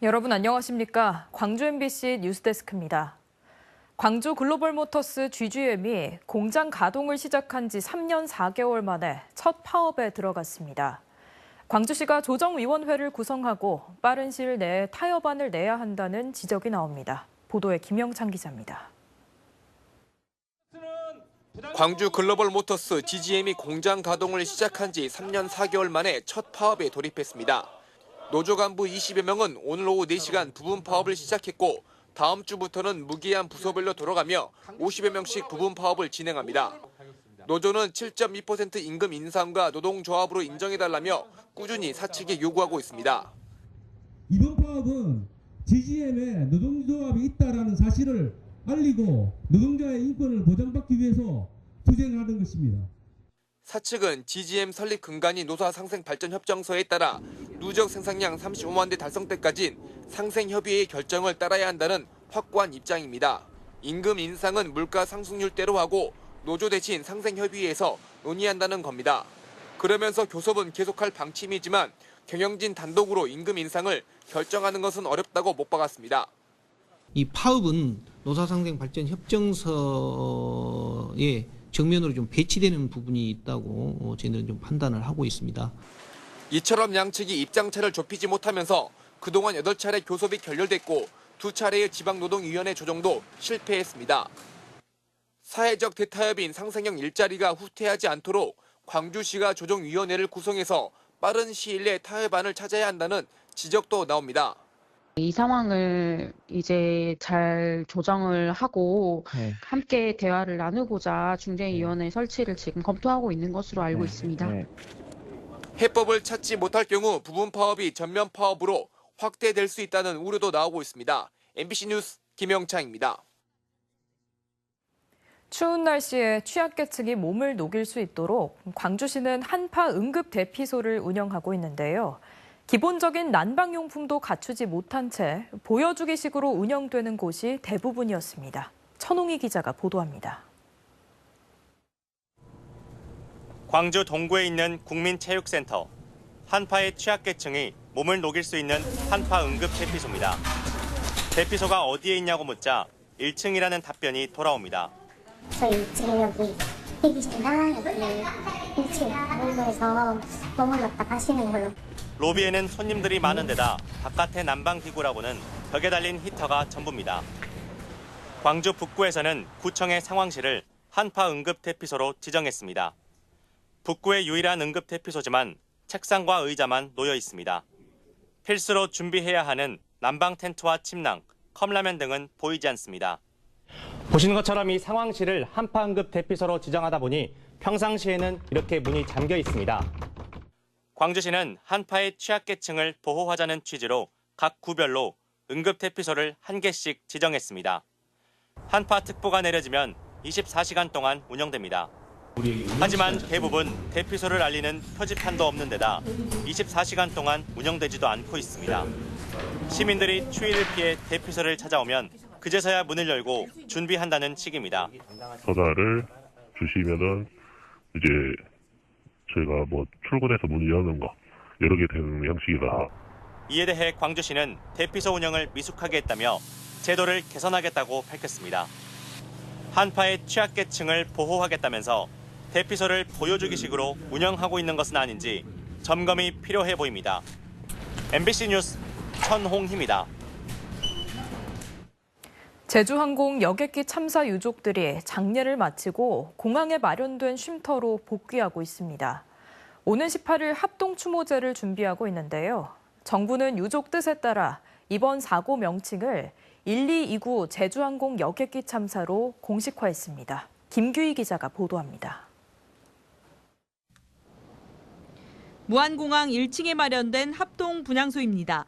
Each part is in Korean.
여러분 안녕하십니까? 광주 MBC 뉴스데스크입니다. 광주 글로벌모터스 GGM이 공장 가동을 시작한 지 3년 4개월 만에 첫 파업에 들어갔습니다. 광주시가 조정위원회를 구성하고 빠른 시일 내에 타협안을 내야 한다는 지적이 나옵니다. 보도에 김영찬 기자입니다. 광주 글로벌모터스 GGM이 공장 가동을 시작한 지 3년 4개월 만에 첫 파업에 돌입했습니다. 노조 간부 20여 명은 오늘 오후 4시간 부분 파업을 시작했고 다음 주부터는 무기한 부서별로 돌아가며 50여 명씩 부분 파업을 진행합니다. 노조는 7.2% 임금 인상과 노동조합으로 인정해달라며 꾸준히 사측에 요구하고 있습니다. 이번 파업은 GGM에 노동조합이 있다는 사실을 알리고 노동자의 인권을 보장받기 위해서 투쟁하는 것입니다. 사측은 GGM 설립 근간이 노사상생발전협정서에 따라 누적 생산량 35만 대 달성 때까진 상생협의회의 결정을 따라야 한다는 확고한 입장입니다. 임금 인상은 물가 상승률대로 하고 노조 대신 상생협의회에서 논의한다는 겁니다. 그러면서 교섭은 계속할 방침이지만 경영진 단독으로 임금 인상을 결정하는 것은 어렵다고 못 박았습니다. 이 파업은 노사상생발전협정서에 정면으로 좀 배치되는 부분이 있다고 저희는 좀 판단을 하고 있습니다. 이처럼 양측이 입장차를 좁히지 못하면서 그동안 8차례 교섭이 결렬됐고 2차례의 지방노동위원회 조정도 실패했습니다. 사회적 대타협인 상생형 일자리가 후퇴하지 않도록 광주시가 조정위원회를 구성해서 빠른 시일 내에 타협안을 찾아야 한다는 지적도 나옵니다. 이 상황을 이제 잘 조정을 하고 함께 대화를 나누고자 중재위원회 설치를 지금 검토하고 있는 것으로 알고 있습니다. 해법을 찾지 못할 경우 부분 파업이 전면 파업으로 확대될 수 있다는 우려도 나오고 있습니다. MBC 뉴스 김영창입니다. 추운 날씨에 취약계층이 몸을 녹일 수 있도록 광주시는 한파 응급 대피소를 운영하고 있는데요. 기본적인 난방용품도 갖추지 못한 채 보여주기식으로 운영되는 곳이 대부분이었습니다. 천홍희 기자가 보도합니다. 광주 동구에 있는 국민체육센터. 한파의 취약계층이 몸을 녹일 수 있는 한파 응급 대피소입니다. 대피소가 어디에 있냐고 묻자 1층이라는 답변이 돌아옵니다. 저희 지금 여기 대기실이나 여기 1층 정도에서 머물렀다 가시는 걸로. 로비에는 손님들이 많은 데다 바깥의 난방기구라고는 벽에 달린 히터가 전부입니다. 광주 북구에서는 구청의 상황실을 한파 응급대피소로 지정했습니다. 북구의 유일한 응급대피소지만 책상과 의자만 놓여 있습니다. 필수로 준비해야 하는 난방 텐트와 침낭, 컵라면 등은 보이지 않습니다. 보시는 것처럼 이 상황실을 한파 응급대피소로 지정하다 보니 평상시에는 이렇게 문이 잠겨 있습니다. 광주시는 한파의 취약계층을 보호하자는 취지로 각 구별로 응급대피소를 1개씩 지정했습니다. 한파특보가 내려지면 24시간 동안 운영됩니다. 하지만 대부분 대피소를 알리는 표지판도 없는 데다 24시간 동안 운영되지도 않고 있습니다. 시민들이 추위를 피해 대피소를 찾아오면 그제서야 문을 열고 준비한다는 식입니다. 전화를 주시면은 이제 저희가 출근해서 문을 여는 거 여러 개 되는 형식이라. 이에 대해 광주시는 대피소 운영을 미숙하게 했다며 제도를 개선하겠다고 밝혔습니다. 한파의 취약계층을 보호하겠다면서 대피소를 보여주기식으로 운영하고 있는 것은 아닌지 점검이 필요해 보입니다. MBC 뉴스 천홍희입니다. 제주항공 여객기 참사 유족들이 장례를 마치고 공항에 마련된 쉼터로 복귀하고 있습니다. 오는 18일 합동추모제를 준비하고 있는데요. 정부는 유족 뜻에 따라 이번 사고 명칭을 1229 제주항공 여객기 참사로 공식화했습니다. 김규희 기자가 보도합니다. 무안공항 1층에 마련된 합동 분향소입니다.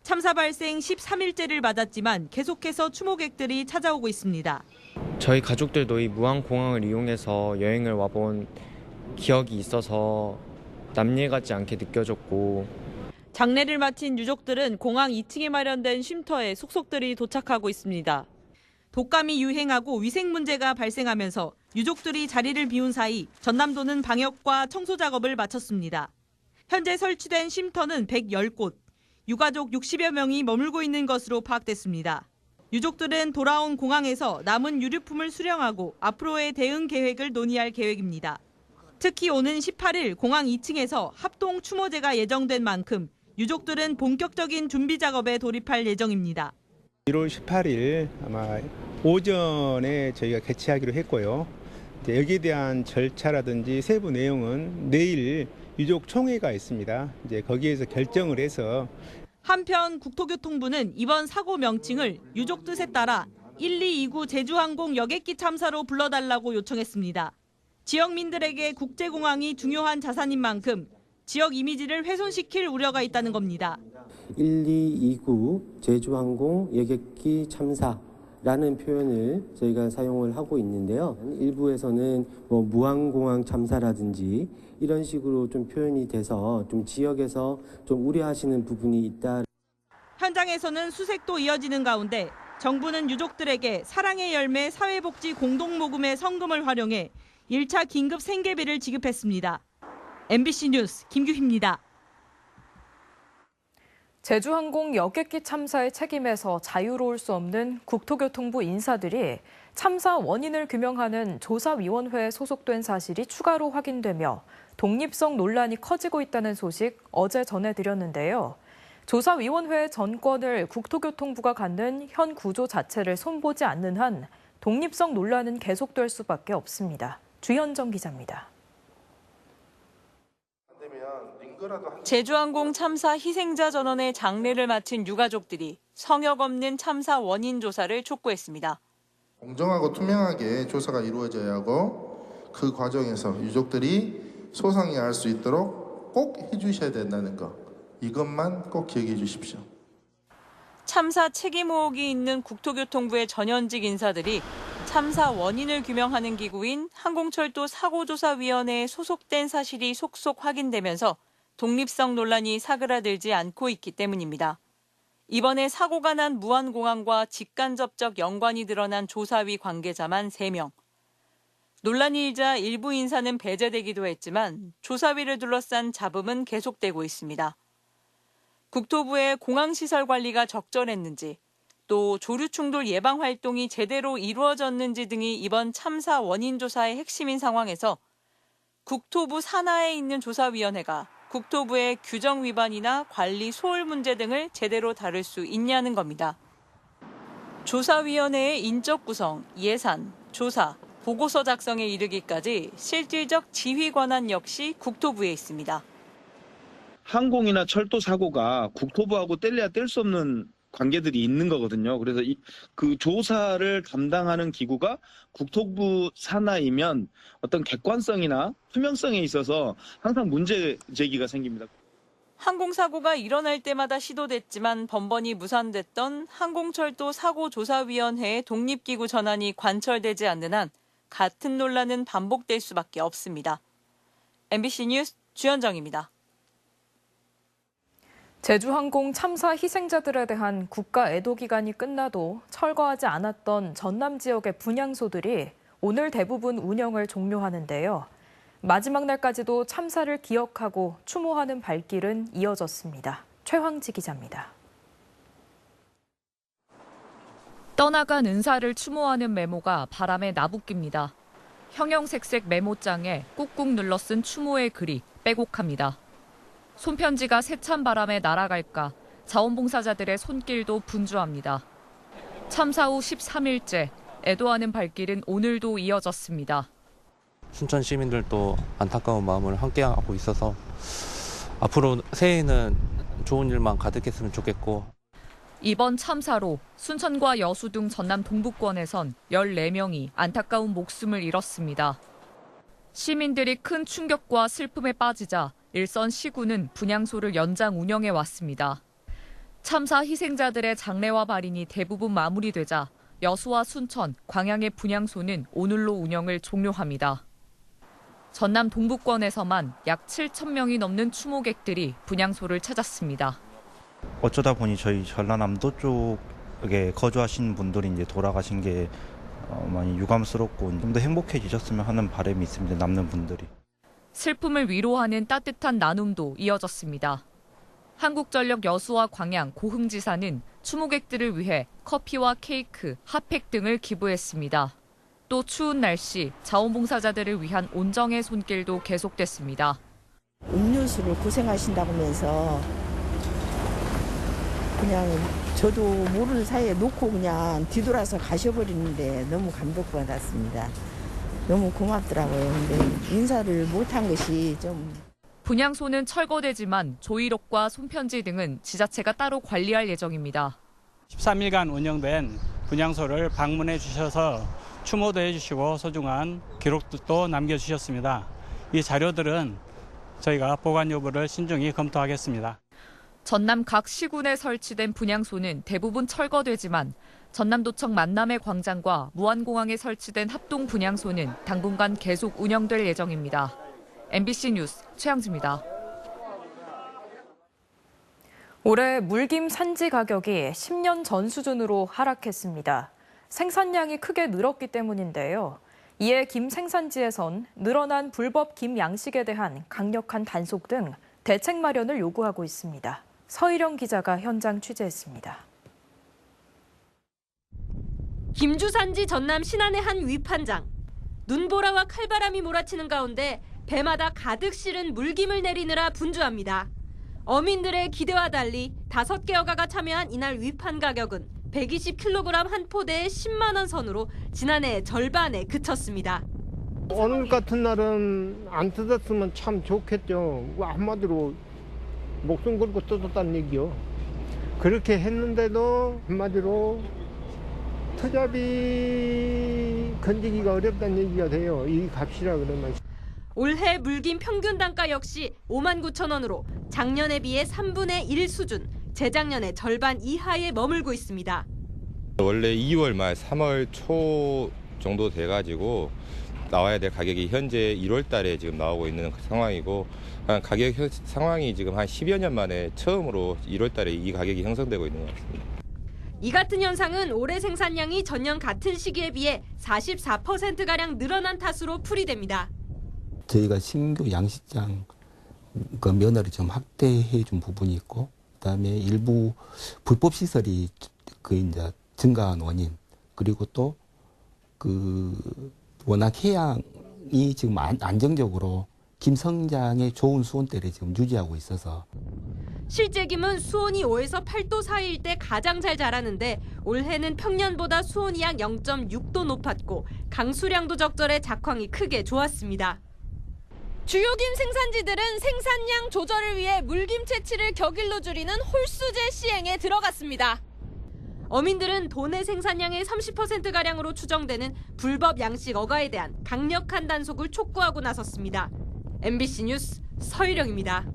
참사 발생 13일째를 맞았지만 계속해서 추모객들이 찾아오고 있습니다. 저희 가족들도 이 무안공항을 이용해서 여행을 와본 기억이 있어서 남일 같지 않게 느껴졌고. 장례를 마친 유족들은 공항 2층에 마련된 쉼터에 속속들이 도착하고 있습니다. 독감이 유행하고 위생 문제가 발생하면서 유족들이 자리를 비운 사이 전남도는 방역과 청소 작업을 마쳤습니다. 현재 설치된 쉼터는 110곳. 유가족 60여 명이 머물고 있는 것으로 파악됐습니다. 유족들은 돌아온 공항에서 남은 유류품을 수령하고 앞으로의 대응 계획을 논의할 계획입니다. 특히 오는 18일 공항 2층에서 합동 추모제가 예정된 만큼 유족들은 본격적인 준비 작업에 돌입할 예정입니다. 1월 18일 아마 오전에 저희가 개최하기로 했고요. 여기에 대한 절차라든지 세부 내용은 내일 유족 총회가 있습니다. 이제 거기에서 결정을 해서. 한편 국토교통부는 이번 사고 명칭을 유족 뜻에 따라 1229 제주항공 여객기 참사로 불러달라고 요청했습니다. 지역민들에게 국제공항이 중요한 자산인 만큼 지역 이미지를 훼손시킬 우려가 있다는 겁니다. 1229 제주항공 여객기 참사라는 표현을 저희가 사용을 하고 있는데요. 일부에서는 무안공항 참사라든지 이런 식으로 좀 표현이 돼서 좀 지역에서 좀 우려하시는 부분이 있다. 현장에서는 수색도 이어지는 가운데 정부는 유족들에게 사랑의 열매 사회복지 공동모금의 성금을 활용해 1차 긴급 생계비를 지급했습니다. MBC 뉴스 김규희입니다. 제주항공 여객기 참사의 책임에서 자유로울 수 없는 국토교통부 인사들이 참사 원인을 규명하는 조사위원회에 소속된 사실이 추가로 확인되며 독립성 논란이 커지고 있다는 소식 어제 전해드렸는데요. 조사위원회의 전권을 국토교통부가 갖는 현 구조 자체를 손보지 않는 한 독립성 논란은 계속될 수밖에 없습니다. 주현정 기자입니다. 제주항공 참사 희생자 전원의 장례를 마친 유가족들이 성역 없는 참사 원인 조사를 촉구했습니다. 공정하고 투명하게 조사가 이루어져야 하고 그 과정에서 유족들이 소상히 알 수 있도록 꼭 해주셔야 된다는 거, 이것만 꼭 기억해 주십시오. 참사 책임 의혹이 있는 국토교통부의 전현직 인사들이 참사 원인을 규명하는 기구인 항공철도 사고조사위원회에 소속된 사실이 속속 확인되면서 독립성 논란이 사그라들지 않고 있기 때문입니다. 이번에 사고가 난 무안공항과 직간접적 연관이 드러난 조사위 관계자만 3명. 논란이 일자 일부 인사는 배제되기도 했지만 조사위를 둘러싼 잡음은 계속되고 있습니다. 국토부의 공항시설 관리가 적절했는지, 또 조류 충돌 예방 활동이 제대로 이루어졌는지 등이 이번 참사 원인 조사의 핵심인 상황에서 국토부 산하에 있는 조사위원회가 국토부의 규정 위반이나 관리 소홀 문제 등을 제대로 다룰 수 있냐는 겁니다. 조사위원회의 인적 구성, 예산, 조사, 보고서 작성에 이르기까지 실질적 지휘 권한 역시 국토부에 있습니다. 항공이나 철도 사고가 국토부하고 뗄래야 뗄 수 없는 관계들이 있는 거거든요. 그래서 그 조사를 담당하는 기구가 국토부 산하이면 어떤 객관성이나 투명성에 있어서 항상 문제 제기가 생깁니다. 항공사고가 일어날 때마다 시도됐지만 번번이 무산됐던 항공철도 사고조사위원회의 독립기구 전환이 관철되지 않는 한 같은 논란은 반복될 수밖에 없습니다. MBC 뉴스 주현정입니다. 제주항공 참사 희생자들에 대한 국가 애도 기간이 끝나도 철거하지 않았던 전남 지역의 분향소들이 오늘 대부분 운영을 종료하는데요. 마지막 날까지도 참사를 기억하고 추모하는 발길은 이어졌습니다. 최황지 기자입니다. 떠나간 은사를 추모하는 메모가 바람에 나부낍니다. 형형색색 메모장에 꾹꾹 눌러 쓴 추모의 글이 빼곡합니다. 손편지가 세찬 바람에 날아갈까 자원봉사자들의 손길도 분주합니다. 참사 후 13일째 애도하는 발길은 오늘도 이어졌습니다. 순천 시민들도 안타까운 마음을 함께하고 있어서 앞으로 새해에는 좋은 일만 가득했으면 좋겠고. 이번 참사로 순천과 여수 등 전남 동부권에선 14명이 안타까운 목숨을 잃었습니다. 시민들이 큰 충격과 슬픔에 빠지자 일선 시군은 분향소를 연장 운영해 왔습니다. 참사 희생자들의 장례와 발인이 대부분 마무리되자 여수와 순천, 광양의 분향소는 오늘로 운영을 종료합니다. 전남 동부권에서만 약 7,000명이 넘는 추모객들이 분향소를 찾았습니다. 어쩌다 보니 저희 전라남도 쪽에 거주하시는 분들이 이제 돌아가신 게 많이 유감스럽고 좀 더 행복해지셨으면 하는 바람이 있습니다. 남는 분들이. 슬픔을 위로하는 따뜻한 나눔도 이어졌습니다. 한국전력 여수와 광양, 고흥지사는 추모객들을 위해 커피와 케이크, 핫팩 등을 기부했습니다. 또 추운 날씨, 자원봉사자들을 위한 온정의 손길도 계속됐습니다. 음료수를 고생하신다고 하면서 그냥 저도 모르는 사이에 놓고 그냥 뒤돌아서 가셔버리는데 너무 감동받았습니다. 너무 고맙더라고요. 근데 인사를 못한 것이 좀... 분향소는 철거되지만 조이록과 손편지 등은 지자체가 따로 관리할 예정입니다. 13일간 운영된 분향소를 방문해 주셔서 추모도 해주시고 소중한 기록도 남겨주셨습니다. 이 자료들은 저희가 보관 여부를 신중히 검토하겠습니다. 전남 각 시군에 설치된 분향소는 대부분 철거되지만 전남도청 만남의 광장과 무안공항에 설치된 합동 분향소는 당분간 계속 운영될 예정입니다. MBC 뉴스 최양지입니다. 올해 물김 산지 가격이 10년 전 수준으로 하락했습니다. 생산량이 크게 늘었기 때문인데요. 이에 김 생산지에선 늘어난 불법 김 양식에 대한 강력한 단속 등 대책 마련을 요구하고 있습니다. 서희령 기자가 현장 취재했습니다. 김주산지 전남 신안의 한 위판장. 눈보라와 칼바람이 몰아치는 가운데 배마다 가득 실은 물김을 내리느라 분주합니다. 어민들의 기대와 달리 5개 여가가 참여한 이날 위판 가격은 120kg 한 포대에 10만 원 선으로 지난해 절반에 그쳤습니다. 오늘 같은 날은 안 뜯었으면 참 좋겠죠. 한마디로 목숨 걸고 뜯었다는 얘기요. 그렇게 했는데도 한마디로 투잡이 건지기가 어렵다는 얘기가 돼요. 이 값이라 그러면. 올해 물김 평균 단가 역시 59,000원으로 작년에 비해 3분의 1 수준, 재작년의 절반 이하에 머물고 있습니다. 원래 2월 말 3월 초 정도 돼가지고 나와야 될 가격이 현재 1월 달에 지금 나오고 있는 상황이고 가격 상황이 지금 한 10여 년 만에 처음으로 1월 달에 이 가격이 형성되고 있는 것 같습니다. 이 같은 현상은 올해 생산량이 전년 같은 시기에 비해 44%가량 늘어난 탓으로 풀이됩니다. 저희가 신규 양식장 그 면허를 좀 확대해 준 부분이 있고, 그다음에 일부 불법 시설이 그 이제 증가한 원인, 그리고 또 그 워낙 해양이 지금 안정적으로 김 성장의 좋은 수온대를 지금 유지하고 있어서. 실제 김은 수온이 5에서 8도 사이일 때 가장 잘 자라는데 올해는 평년보다 수온이 약 0.6도 높았고 강수량도 적절해 작황이 크게 좋았습니다. 주요 김 생산지들은 생산량 조절을 위해 물김 채취를 격일로 줄이는 홀수제 시행에 들어갔습니다. 어민들은 도내 생산량의 30%가량으로 추정되는 불법 양식 어가에 대한 강력한 단속을 촉구하고 나섰습니다. MBC 뉴스 서희령입니다.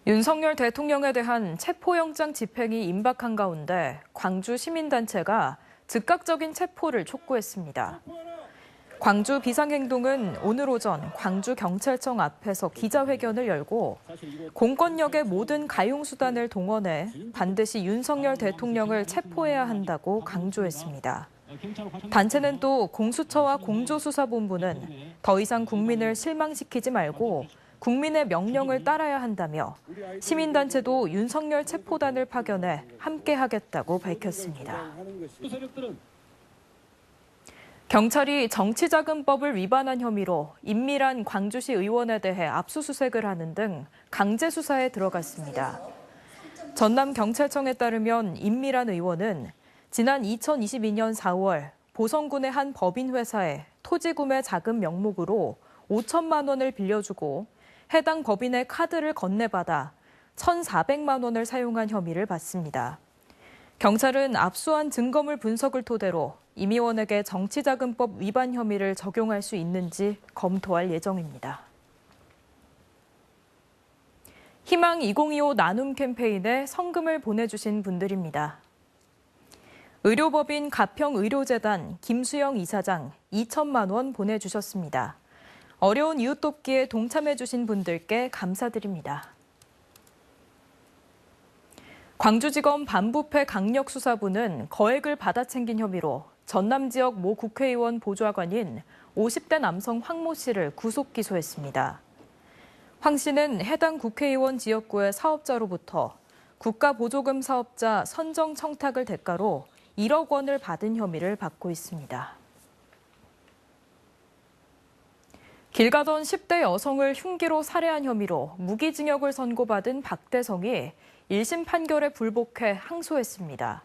윤석열 대통령에 대한 체포영장 집행이 임박한 가운데 광주 시민단체가 즉각적인 체포를 촉구했습니다. 광주 비상행동은 오늘 오전 광주경찰청 앞에서 기자회견을 열고 공권력의 모든 가용수단을 동원해 반드시 윤석열 대통령을 체포해야 한다고 강조했습니다. 단체는 또 공수처와 공조수사본부는 더 이상 국민을 실망시키지 말고 국민의 명령을 따라야 한다며 시민단체도 윤석열 체포단을 파견해 함께하겠다고 밝혔습니다. 경찰이 정치자금법을 위반한 혐의로 임미란 광주시 의원에 대해 압수수색을 하는 등 강제 수사에 들어갔습니다. 전남경찰청에 따르면 임미란 의원은 지난 2022년 4월 보성군의 한 법인회사에 토지구매 자금 명목으로 5천만 원을 빌려주고 해당 법인의 카드를 건네받아 1,400만 원을 사용한 혐의를 받습니다. 경찰은 압수한 증거물 분석을 토대로 임 의원에게 정치자금법 위반 혐의를 적용할 수 있는지 검토할 예정입니다. 희망 2025 나눔 캠페인에 성금을 보내주신 분들입니다. 의료법인 가평의료재단 김수영 이사장 2천만 원 보내주셨습니다. 어려운 이웃 돕기에 동참해주신 분들께 감사드립니다. 광주지검 반부패 강력수사부는 거액을 받아챙긴 혐의로 전남 지역 모 국회의원 보좌관인 50대 남성 황모 씨를 구속 기소했습니다. 황 씨는 해당 국회의원 지역구의 사업자로부터 국가보조금 사업자 선정 청탁을 대가로 1억 원을 받은 혐의를 받고 있습니다. 길 가던 10대 여성을 흉기로 살해한 혐의로 무기징역을 선고받은 박대성이 1심 판결에 불복해 항소했습니다.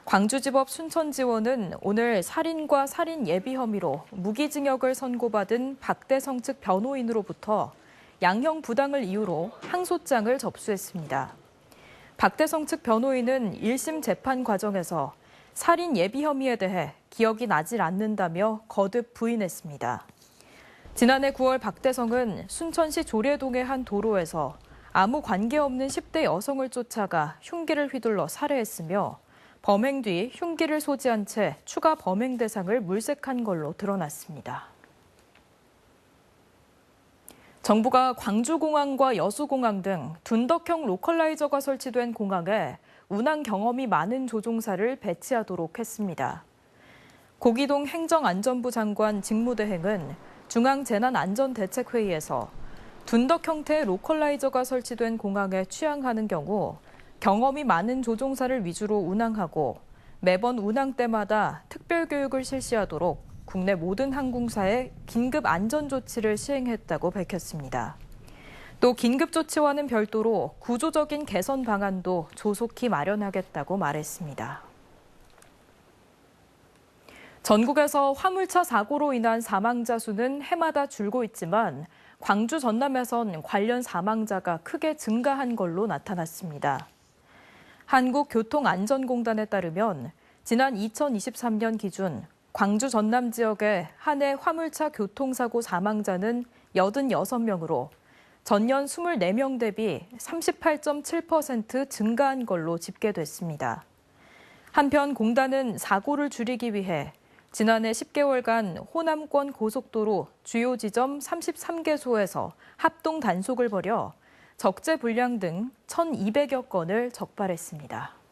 광주지법 순천지원은 오늘 살인과 살인 예비 혐의로 무기징역을 선고받은 박대성 측 변호인으로부터 양형 부당을 이유로 항소장을 접수했습니다. 박대성 측 변호인은 1심 재판 과정에서 살인 예비 혐의에 대해 기억이 나질 않는다며 거듭 부인했습니다. 지난해 9월 박대성은 순천시 조례동의 한 도로에서 아무 관계없는 10대 여성을 쫓아가 흉기를 휘둘러 살해했으며 범행 뒤 흉기를 소지한 채 추가 범행 대상을 물색한 걸로 드러났습니다. 정부가 광주공항과 여수공항 등 둔덕형 로컬라이저가 설치된 공항에 운항 경험이 많은 조종사를 배치하도록 했습니다. 고기동 행정안전부 장관 직무대행은 중앙재난안전대책회의에서 둔덕 형태의 로컬라이저가 설치된 공항에 취항하는 경우 경험이 많은 조종사를 위주로 운항하고 매번 운항 때마다 특별교육을 실시하도록 국내 모든 항공사에 긴급 안전조치를 시행했다고 밝혔습니다. 또 긴급조치와는 별도로 구조적인 개선 방안도 조속히 마련하겠다고 말했습니다. 전국에서 화물차 사고로 인한 사망자 수는 해마다 줄고 있지만 광주 전남에선 관련 사망자가 크게 증가한 걸로 나타났습니다. 한국교통안전공단에 따르면 지난 2023년 기준 광주 전남 지역의 한 해 화물차 교통사고 사망자는 86명으로 전년 24명 대비 38.7% 증가한 걸로 집계됐습니다. 한편 공단은 사고를 줄이기 위해 지난해 10개월간 호남권 고속도로 주요 지점 33개소에서 합동 단속을 벌여 적재 불량 등 1,200여 건을 적발했습니다.